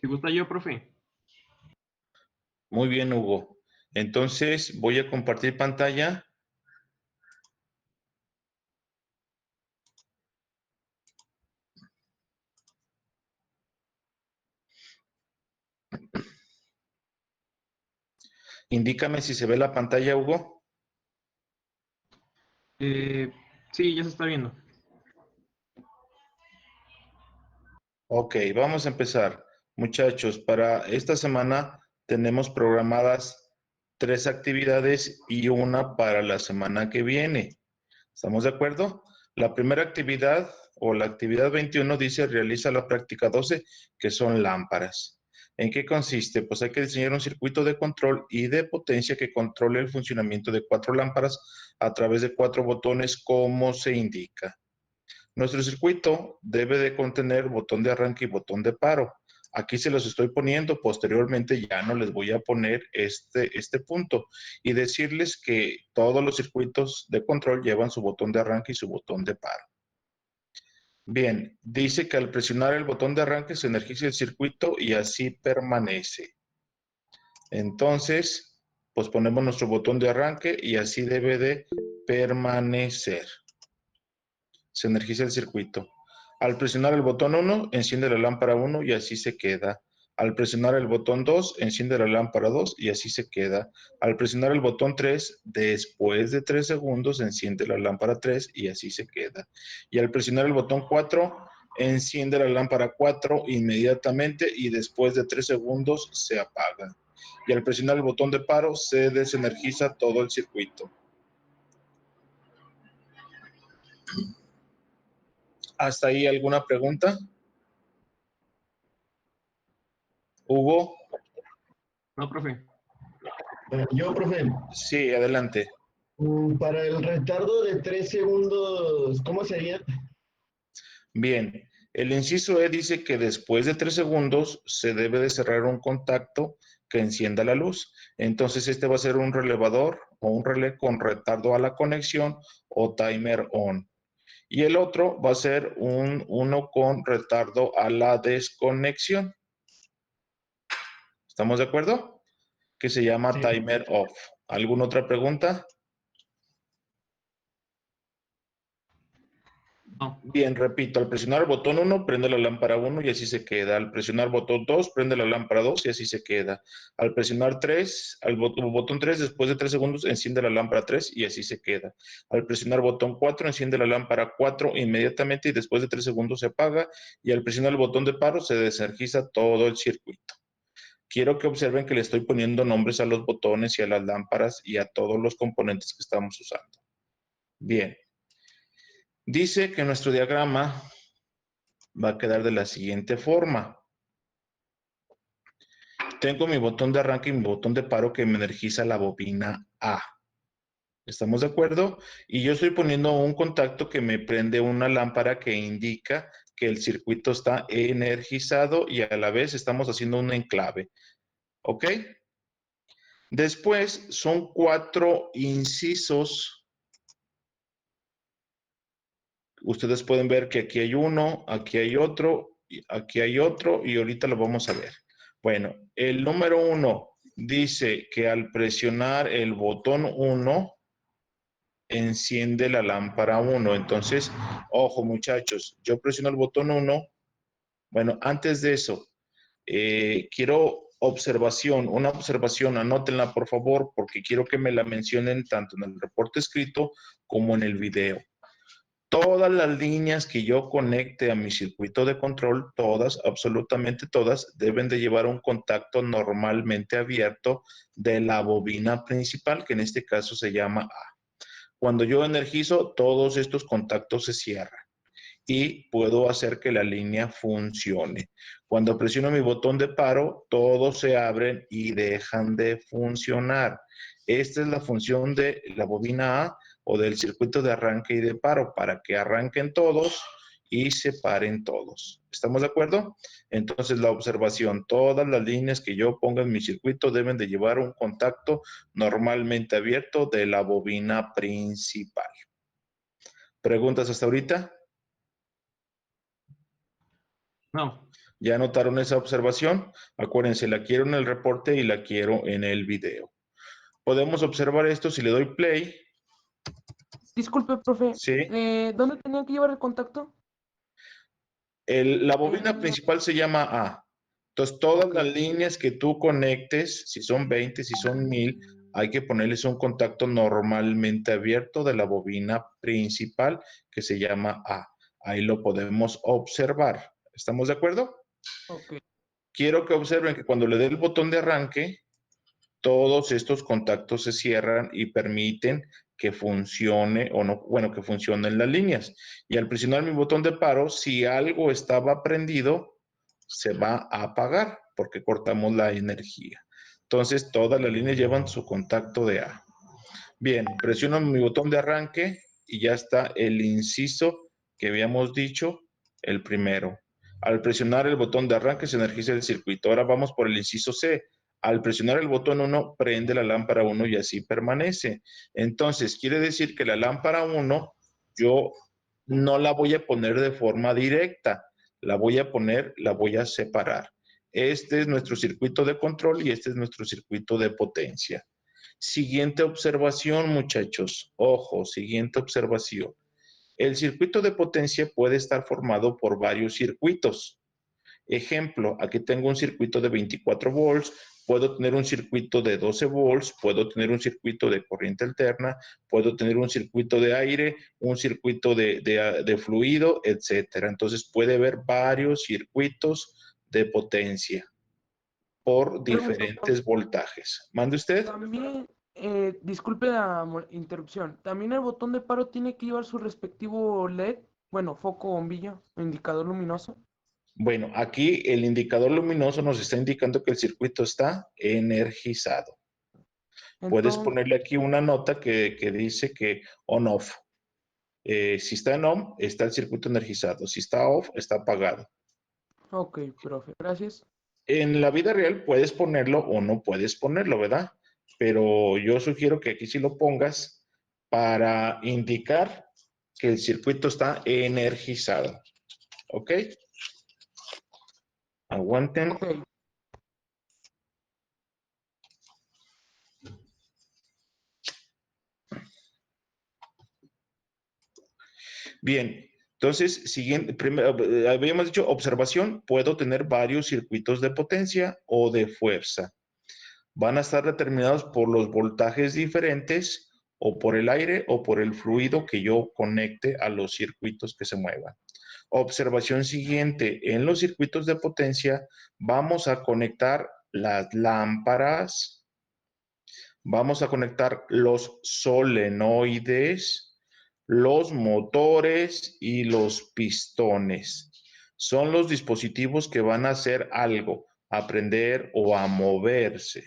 Si gusta yo, profe. Muy bien, Hugo. Entonces voy a compartir pantalla. Indícame si se ve la pantalla, Hugo. Sí, ya se está viendo. Ok, vamos a empezar. Muchachos, para esta semana tenemos programadas 3 actividades y una para la semana que viene. ¿Estamos de acuerdo? La primera actividad o la actividad 21 dice realiza la práctica 12, que son lámparas. ¿En qué consiste? Pues hay que diseñar un circuito de control y de potencia que controle el funcionamiento de 4 lámparas a través de 4 botones como se indica. Nuestro circuito debe de contener botón de arranque y botón de paro. Aquí se los estoy poniendo, posteriormente ya no les voy a poner este punto y decirles que todos los circuitos de control llevan su botón de arranque y su botón de paro. Bien, dice que al presionar el botón de arranque se energiza el circuito y así permanece. Entonces, pues ponemos nuestro botón de arranque y así debe de permanecer. Se energiza el circuito. Al presionar el botón 1, enciende la lámpara 1 y así se queda. Al presionar el botón 2, enciende la lámpara 2 y así se queda. Al presionar el botón 3, después de 3 segundos, enciende la lámpara 3 y así se queda. Y al presionar el botón 4, enciende la lámpara 4 inmediatamente y después de 3 segundos se apaga. Y al presionar el botón de paro, se desenergiza todo el circuito. ¿Hasta ahí alguna pregunta? Hugo. No, profe. Yo, profe, Sí, adelante. para el retardo de 3 segundos, ¿cómo sería? Bien, el inciso E dice que después de 3 segundos se debe de cerrar un contacto que encienda la luz. Entonces este va a ser un relevador o un relé con retardo a la conexión o timer on. Y el otro va a ser uno con retardo a la desconexión. ¿Estamos de acuerdo? Que se llama Sí. timer off. ¿Alguna otra pregunta? No. Bien, repito, al presionar el botón 1, prende la lámpara 1 y así se queda. Al presionar el botón 2, prende la lámpara 2 y así se queda. Al presionar 3, botón 3, después de 3 segundos, enciende la lámpara 3 y así se queda. Al presionar el botón 4, enciende la lámpara 4 inmediatamente y después de 3 segundos se apaga. Y al presionar el botón de paro, se desenergiza todo el circuito. Quiero que observen que le estoy poniendo nombres a los botones y a las lámparas y a todos los componentes que estamos usando. Bien. Dice que nuestro diagrama va a quedar de la siguiente forma. Tengo mi botón de arranque y mi botón de paro que me energiza la bobina A. ¿Estamos de acuerdo? Y yo estoy poniendo un contacto que me prende una lámpara que indica que el circuito está energizado y a la vez estamos haciendo un enclave. ¿Ok? Después son 4 incisos. Ustedes pueden ver que aquí hay uno, aquí hay otro, aquí hay otro y ahorita lo vamos a ver. Bueno, el número 1 dice que al presionar el botón 1 enciende la lámpara 1. Entonces, ojo muchachos, yo presiono el botón 1. Bueno, antes de eso, quiero una observación, anótenla por favor, porque quiero que me la mencionen tanto en el reporte escrito como en el video. Todas las líneas que yo conecte a mi circuito de control, todas, absolutamente todas, deben de llevar un contacto normalmente abierto de la bobina principal, que en este caso se llama A. Cuando yo energizo, todos estos contactos se cierran y puedo hacer que la línea funcione. Cuando presiono mi botón de paro, todos se abren y dejan de funcionar. Esta es la función de la bobina A o del circuito de arranque y de paro, para que arranquen todos y se paren todos. ¿Estamos de acuerdo? Entonces la observación, todas las líneas que yo ponga en mi circuito deben de llevar un contacto normalmente abierto de la bobina principal. ¿Preguntas hasta ahorita? No. ¿Ya notaron esa observación? Acuérdense, la quiero en el reporte y la quiero en el video. Podemos observar esto si le doy play. Disculpe, profe. Sí. ¿Dónde tenía que llevar el contacto? La bobina principal se llama A. Entonces, todas Ok. las líneas que tú conectes, si son 20, si son 1000, hay que ponerles un contacto normalmente abierto de la bobina principal que se llama A. Ahí lo podemos observar. ¿Estamos de acuerdo? Ok. Quiero que observen que cuando le dé el botón de arranque, todos estos contactos se cierran y permiten que funcione o no, bueno, que funcionen las líneas. Y al presionar mi botón de paro, si algo estaba prendido, se va a apagar porque cortamos la energía. Entonces, todas las líneas llevan su contacto de A. Bien, presiono mi botón de arranque y ya está el inciso que habíamos dicho, el primero. Al presionar el botón de arranque se energiza el circuito. Ahora vamos por el inciso C. Al presionar el botón 1, prende la lámpara 1 y así permanece. Entonces, quiere decir que la lámpara 1, yo no la voy a poner de forma directa. La voy a separar. Este es nuestro circuito de control y este es nuestro circuito de potencia. Siguiente observación, muchachos. Ojo, siguiente observación. El circuito de potencia puede estar formado por varios circuitos. Ejemplo, aquí tengo un circuito de 24 volts, puedo tener un circuito de 12 volts, puedo tener un circuito de corriente alterna, puedo tener un circuito de aire, un circuito de fluido, etcétera. Entonces puede haber varios circuitos de potencia por Pregunta, diferentes voltajes. ¿Mande usted? también, disculpe la interrupción. ¿También el botón de paro tiene que llevar su respectivo LED? Bueno, foco, bombilla, indicador luminoso. Bueno, aquí el indicador luminoso nos está indicando que el circuito está energizado. Puedes Entonces, ponerle aquí una nota que dice que on-off. Si está en on, está el circuito energizado. Si está off, está apagado. ok, profe, gracias. En la vida real puedes ponerlo o no puedes ponerlo, ¿verdad? Pero yo sugiero que aquí sí lo pongas para indicar que el circuito está energizado. ¿Ok? Aguanten. Ok, Bien, entonces, siguiente, primero, habíamos dicho observación, puedo tener varios circuitos de potencia o de fuerza. Van a estar determinados por los voltajes diferentes o por el aire o por el fluido que yo conecte a los circuitos que se muevan. Observación siguiente, en los circuitos de potencia vamos a conectar las lámparas, vamos a conectar los solenoides, los motores y los pistones. Son los dispositivos que van a hacer algo, a prender o a moverse.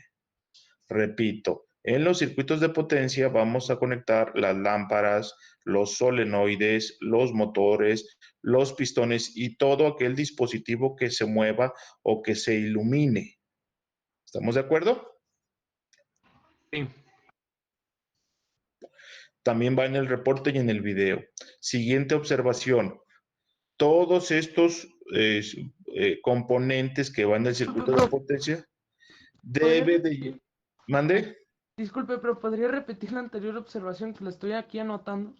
Repito, en los circuitos de potencia vamos a conectar las lámparas, los solenoides, los motores, los pistones y todo aquel dispositivo que se mueva o que se ilumine. ¿Estamos de acuerdo? Sí. También va en el reporte y en el video. Siguiente observación. Todos estos componentes que van del circuito de potencia debe de... ¿Mande? disculpe, pero ¿podría repetir la anterior observación que la estoy aquí anotando?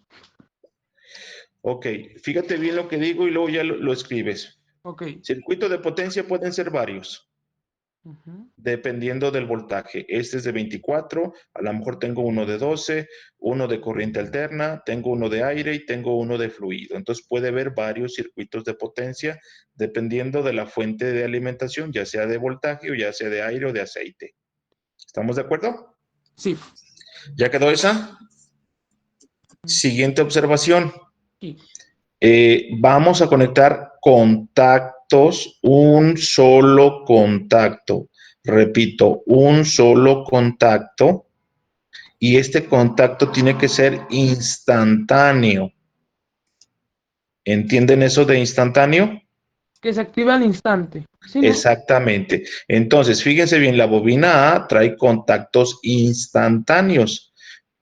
Ok, fíjate bien lo que digo y luego ya lo escribes. Ok. Circuito de potencia pueden ser varios, Ujú. dependiendo del voltaje. Este es de 24, a lo mejor tengo uno de 12, uno de corriente alterna, tengo uno de aire y tengo uno de fluido. Entonces puede haber varios circuitos de potencia dependiendo de la fuente de alimentación, ya sea de voltaje o ya sea de aire o de aceite. ¿Estamos de acuerdo? Sí. ¿Ya quedó esa? Siguiente observación. Sí. Vamos a conectar contactos, un solo contacto. Repito, un solo contacto. Y este contacto tiene que ser instantáneo. ¿Entienden eso de instantáneo? Que se activa al instante. ¿Sí, no? Exactamente. Entonces, fíjense bien, la bobina A trae contactos instantáneos,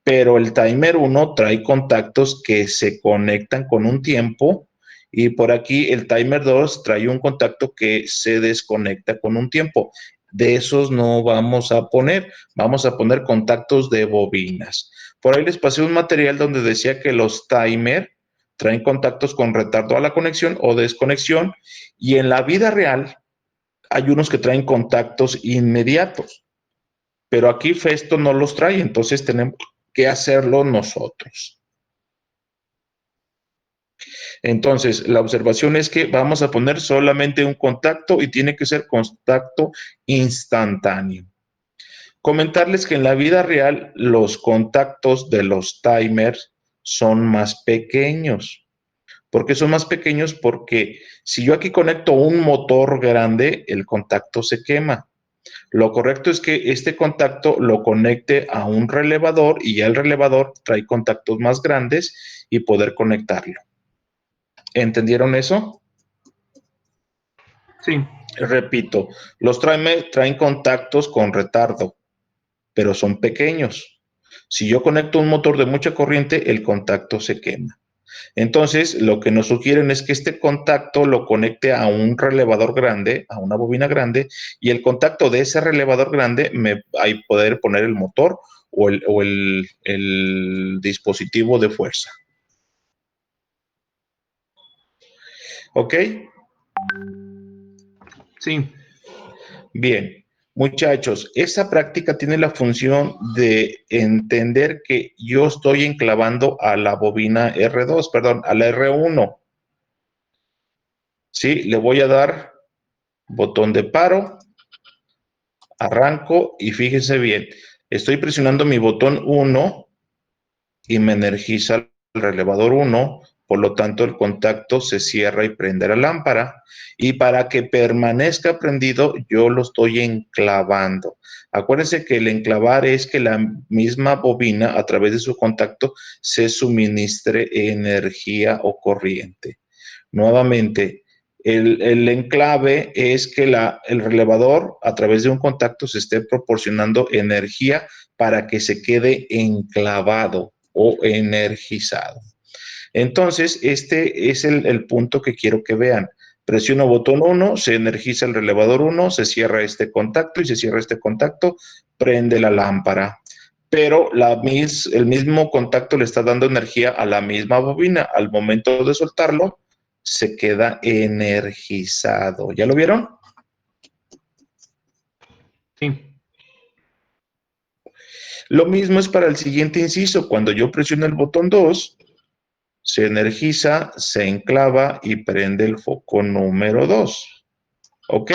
pero el timer 1 trae contactos que se conectan con un tiempo Y por aquí el timer 2 trae un contacto que se desconecta con un tiempo. De esos no vamos a poner, vamos a poner contactos de bobinas. Por ahí les pasé un material donde decía que los timer traen contactos con retardo a la conexión o desconexión, y en la vida real hay unos que traen contactos inmediatos, pero aquí Festo no los trae, entonces tenemos que hacerlo nosotros. Entonces, la observación es que vamos a poner solamente un contacto y tiene que ser contacto instantáneo. Comentarles que en la vida real los contactos de los timers son más pequeños. ¿Por qué son más pequeños? Porque si yo aquí conecto un motor grande, el contacto se quema. Lo correcto es que este contacto lo conecte a un relevador y ya el relevador trae contactos más grandes y poder conectarlo. ¿Entendieron eso? Sí. Repito, los traen contactos con retardo, pero son pequeños. Si yo conecto un motor de mucha corriente, el contacto se quema. Entonces, lo que nos sugieren es que este contacto lo conecte a un relevador grande, a una bobina grande, y el contacto de ese relevador grande hay poder poner el motor o el dispositivo de fuerza. ¿Ok? Sí. Bien. Muchachos, esa práctica tiene la función de entender que yo estoy enclavando a la bobina R2, perdón, a la R1. ¿Sí? Le voy a dar botón de paro, arranco y fíjense bien, estoy presionando mi botón 1 y me energiza el relevador 1, por lo tanto el contacto se cierra y prende la lámpara, y para que permanezca prendido yo lo estoy enclavando. Acuérdense que el enclavar es que la misma bobina a través de su contacto se suministre energía o corriente. Nuevamente, el enclave es que el relevador a través de un contacto se esté proporcionando energía para que se quede enclavado o energizado. Entonces, este es el punto que quiero que vean. Presiono botón 1, se energiza el relevador 1, se cierra este contacto y se cierra este contacto, prende la lámpara. Pero el mismo contacto le está dando energía a la misma bobina. Al momento de soltarlo, se queda energizado. ¿Ya lo vieron? Sí. Lo mismo es para el siguiente inciso. Cuando yo presiono el botón 2, se energiza, se enclava y prende el foco número 2. ¿Ok?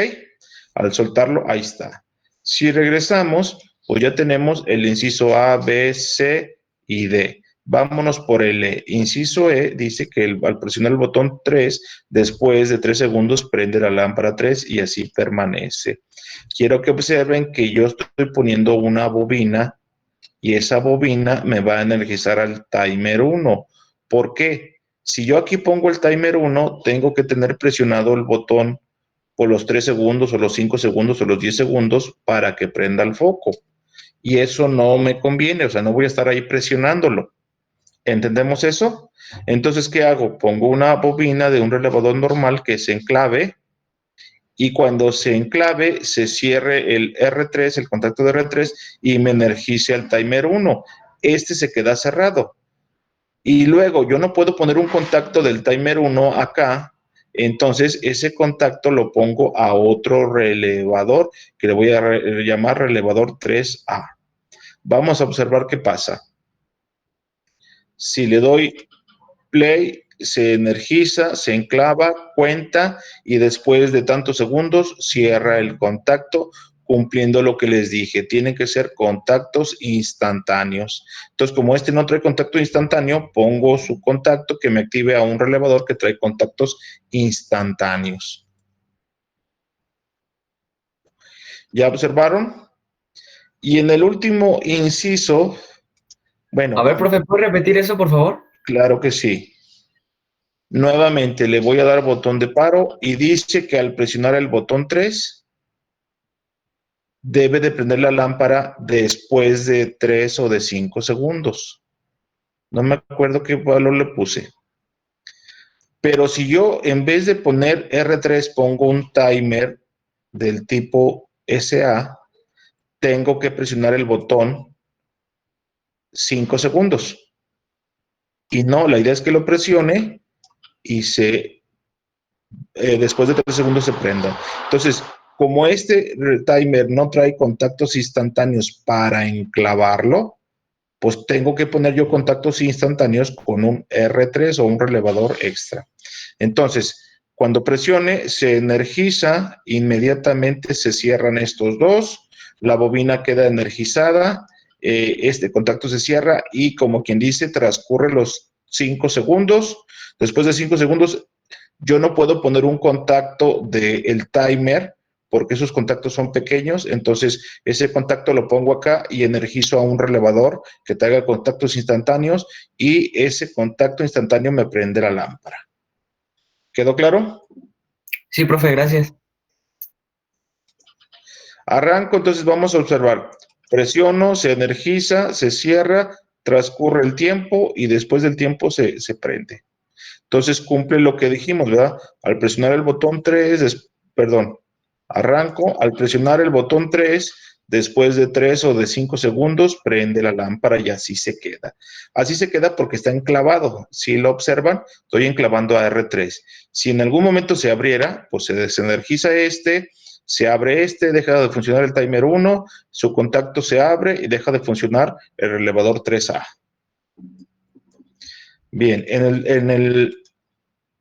Al soltarlo, ahí está. Si regresamos, pues ya tenemos el inciso A, B, C y D. Vámonos por el E. Inciso E dice que al presionar el botón 3, después de 3 segundos prende la lámpara 3 y así permanece. Quiero que observen que yo estoy poniendo una bobina y esa bobina me va a energizar al timer 1. ¿Por qué? Si yo aquí pongo el timer 1, tengo que tener presionado el botón por los 3 segundos o los 5 segundos o los 10 segundos para que prenda el foco. Y eso no me conviene, o sea, no voy a estar ahí presionándolo. ¿Entendemos eso? Entonces, ¿qué hago? Pongo una bobina de un relevador normal que se enclave y cuando se enclave se cierre el R3, el contacto de R3 y me energice al timer 1. Este se queda cerrado. Y luego yo no puedo poner un contacto del timer 1 acá, entonces ese contacto lo pongo a otro relevador que le voy a llamar relevador 3A. Vamos a observar qué pasa. Si le doy play, se energiza, se enclava, cuenta y después de tantos segundos cierra el contacto, cumpliendo lo que les dije. Tienen que ser contactos instantáneos. Entonces, como este no trae contacto instantáneo, pongo su contacto que me active a un relevador que trae contactos instantáneos. ¿Ya observaron? Y en el último inciso, bueno. A ver, profe, ¿puede repetir eso, por favor? Claro que sí. Nuevamente le voy a dar botón de paro y dice que al presionar el botón 3 debe de prender la lámpara después de 3 o de 5 segundos. No me acuerdo qué valor le puse. Pero si yo en vez de poner R3 pongo un timer del tipo SA, tengo que presionar el botón 5 segundos. Y no, la idea es que lo presione y después de 3 segundos se prenda. Entonces, como este timer no trae contactos instantáneos para enclavarlo, pues tengo que poner yo contactos instantáneos con un R3 o un relevador extra. Entonces, cuando presione, se energiza, inmediatamente se cierran estos dos, la bobina queda energizada, este contacto se cierra y, como quien dice, transcurre los 5 segundos. Después de 5 segundos, yo no puedo poner un contacto del timer porque esos contactos son pequeños, entonces ese contacto lo pongo acá y energizo a un relevador que te haga contactos instantáneos y ese contacto instantáneo me prende la lámpara. ¿Quedó claro? Sí, profe, gracias. Arranco, entonces vamos a observar. Presiono, se energiza, se cierra, transcurre el tiempo y después del tiempo se prende. Entonces cumple lo que dijimos, ¿verdad? Al presionar el botón 3, arranco, al presionar el botón 3, después de 3 o de 5 segundos, prende la lámpara y así se queda. Así se queda porque está enclavado. Si lo observan, estoy enclavando a R3. Si en algún momento se abriera, pues se desenergiza se abre deja de funcionar el timer 1, su contacto se abre y deja de funcionar el relevador 3A. Bien, en el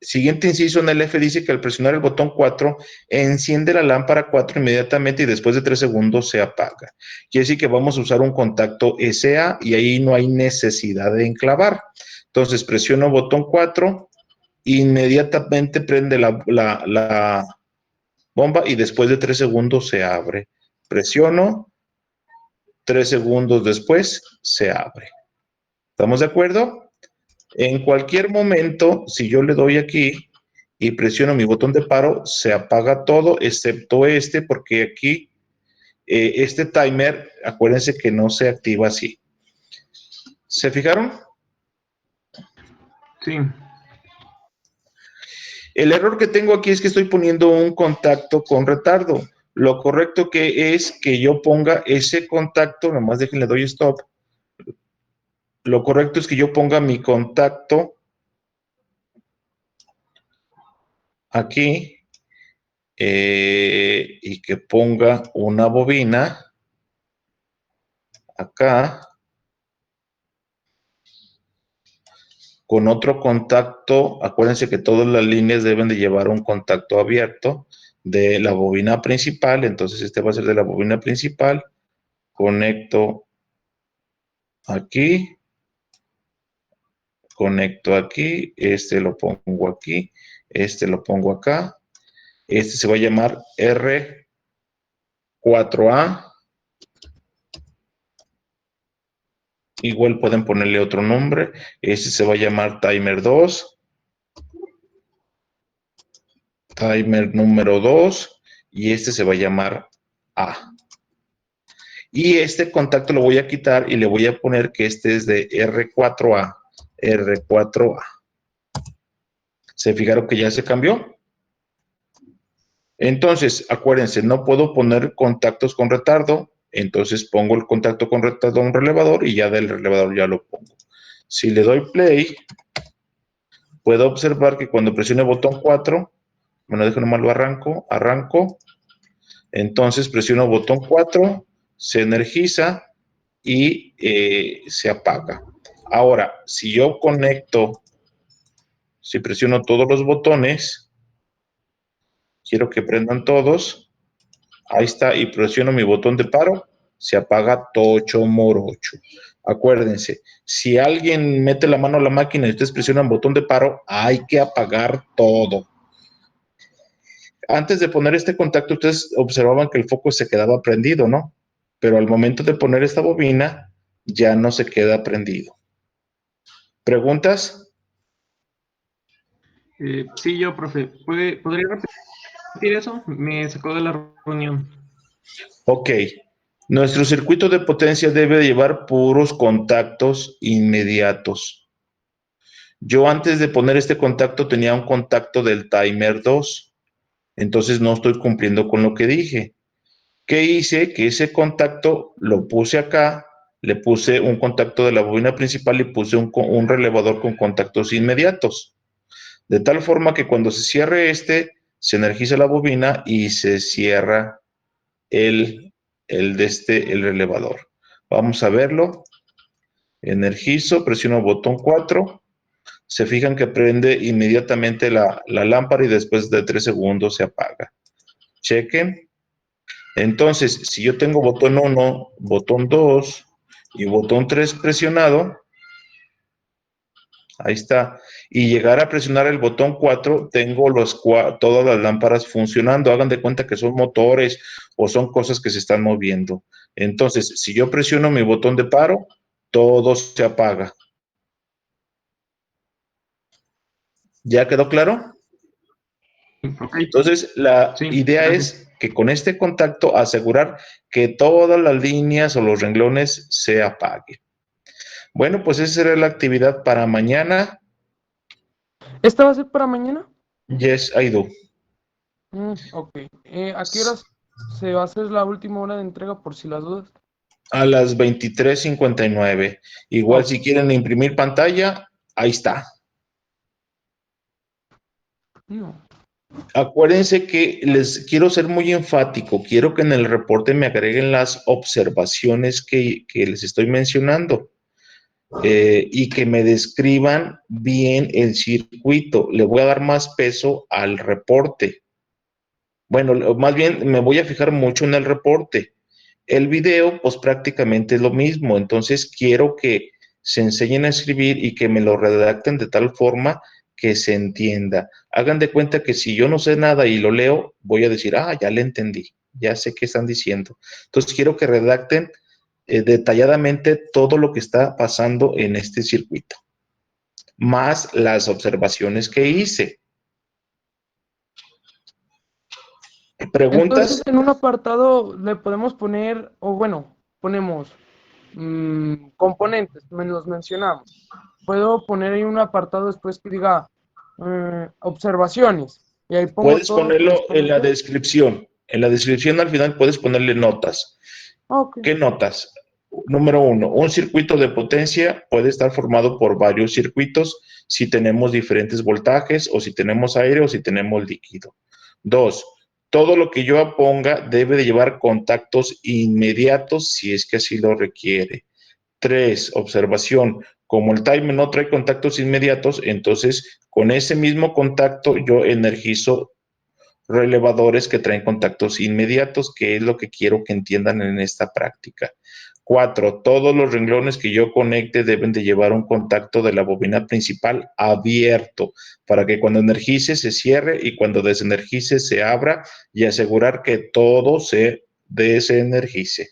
siguiente inciso en el F dice que al presionar el botón 4, enciende la lámpara 4 inmediatamente y después de 3 segundos se apaga. Quiere decir que vamos a usar un contacto SA y ahí no hay necesidad de enclavar. Entonces presiono botón 4, inmediatamente prende la bomba y después de 3 segundos se abre. Presiono, 3 segundos después se abre. ¿Estamos de acuerdo? En cualquier momento, si yo le doy aquí y presiono mi botón de paro, se apaga todo, excepto porque aquí este timer, acuérdense que no se activa así. ¿Se fijaron? Sí. El error que tengo aquí es que estoy poniendo un contacto con retardo. Lo correcto que es que yo ponga ese contacto, nomás déjenle doy stop. Lo correcto es que yo ponga mi contacto aquí y que ponga una bobina acá con otro contacto. Acuérdense que todas las líneas deben de llevar un contacto abierto de la bobina principal. Entonces este va a ser de la bobina principal. Conecto aquí, conecto aquí, este lo pongo aquí, este lo pongo acá. Este se va a llamar R4A. Igual pueden ponerle otro nombre. Este se va a llamar timer 2. Timer número 2. Y este se va a llamar A. Y este contacto lo voy a quitar y le voy a poner que este es de R4A. R4A. ¿Se fijaron que ya se cambió? Entonces, acuérdense, no puedo poner contactos con retardo. Entonces pongo el contacto con retardo a un relevador y ya del relevador ya lo pongo. Si le doy play, puedo observar que cuando presiono el botón 4, bueno, déjenme nomás lo arranco. Entonces presiono botón 4, se energiza y se apaga. Ahora, si yo conecto, si presiono todos los botones, quiero que prendan todos, ahí está, y presiono mi botón de paro, se apaga tocho morocho. Acuérdense, si alguien mete la mano a la máquina y ustedes presionan botón de paro, hay que apagar todo. Antes de poner este contacto, ustedes observaban que el foco se quedaba prendido, ¿no? Pero al momento de poner esta bobina, ya no se queda prendido. ¿Preguntas? Sí, yo, profe. ¿Podría repetir eso? Me sacó de la reunión. Ok. Nuestro circuito de potencia debe llevar puros contactos inmediatos. Yo antes de poner este contacto tenía un contacto del timer 2. Entonces no estoy cumpliendo con lo que dije. ¿Qué hice? Que ese contacto lo puse acá, le puse un contacto de la bobina principal y puse un relevador con contactos inmediatos. De tal forma que cuando se cierre este, se energiza la bobina y se cierra el relevador. Vamos a verlo. Energizo, presiono botón 4. Se fijan que prende inmediatamente la lámpara y después de 3 segundos se apaga. Chequen. Entonces, si yo tengo botón 1, botón 2 y botón 3 presionado, ahí está, y llegar a presionar el botón 4, tengo todas las lámparas funcionando. Hagan de cuenta que son motores o son cosas que se están moviendo. Entonces, si yo presiono mi botón de paro, todo se apaga. ¿Ya quedó claro? Ok, Entonces, la sí, idea gracias. es que con este contacto asegurar que todas las líneas o los renglones se apaguen. Bueno, pues esa será la actividad para mañana. ¿Esta va a ser para mañana? Yes, I do. Ok. ¿A qué horas se va a hacer la última hora de entrega por si las dudas? A las 23:59. Igual Ok. si quieren imprimir pantalla, ahí está. No. Acuérdense que les quiero ser muy enfático. Quiero que en el reporte me agreguen las observaciones que les estoy mencionando. Y que me describan bien el circuito. Le voy a dar más peso al reporte. Bueno, más bien me voy a fijar mucho en el reporte. El video, pues prácticamente es lo mismo. Entonces quiero que se enseñen a escribir y que me lo redacten de tal forma que se entienda. Hagan de cuenta que si yo no sé nada y lo leo, voy a decir, ya le entendí, ya sé qué están diciendo. Entonces quiero que redacten detalladamente todo lo que está pasando en este circuito, más las observaciones que hice. Entonces, ¿Preguntas? en un apartado le podemos poner, o bueno, ponemos componentes, los mencionamos. Puedo poner ahí un apartado después que diga observaciones, y ahí pongo Puedes todo lo que les ponerlo en la comenté. descripción. En la descripción al final puedes ponerle notas. Ok. ¿Qué notas? Número 1, un circuito de potencia puede estar formado por varios circuitos si tenemos diferentes voltajes o si tenemos aire o si tenemos líquido. 2, todo lo que yo ponga debe de llevar contactos inmediatos si es que así lo requiere. 3, observación. Como el timer no trae contactos inmediatos, entonces con ese mismo contacto yo energizo relevadores que traen contactos inmediatos, que es lo que quiero que entiendan en esta práctica. 4, todos los renglones que yo conecte deben de llevar un contacto de la bobina principal abierto para que cuando energice se cierre y cuando desenergice se abra y asegurar que todo se desenergice.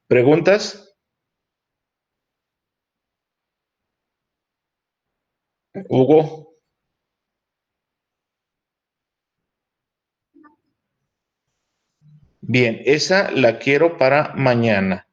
¿Preguntas? Hugo. Bien, esa la quiero para mañana.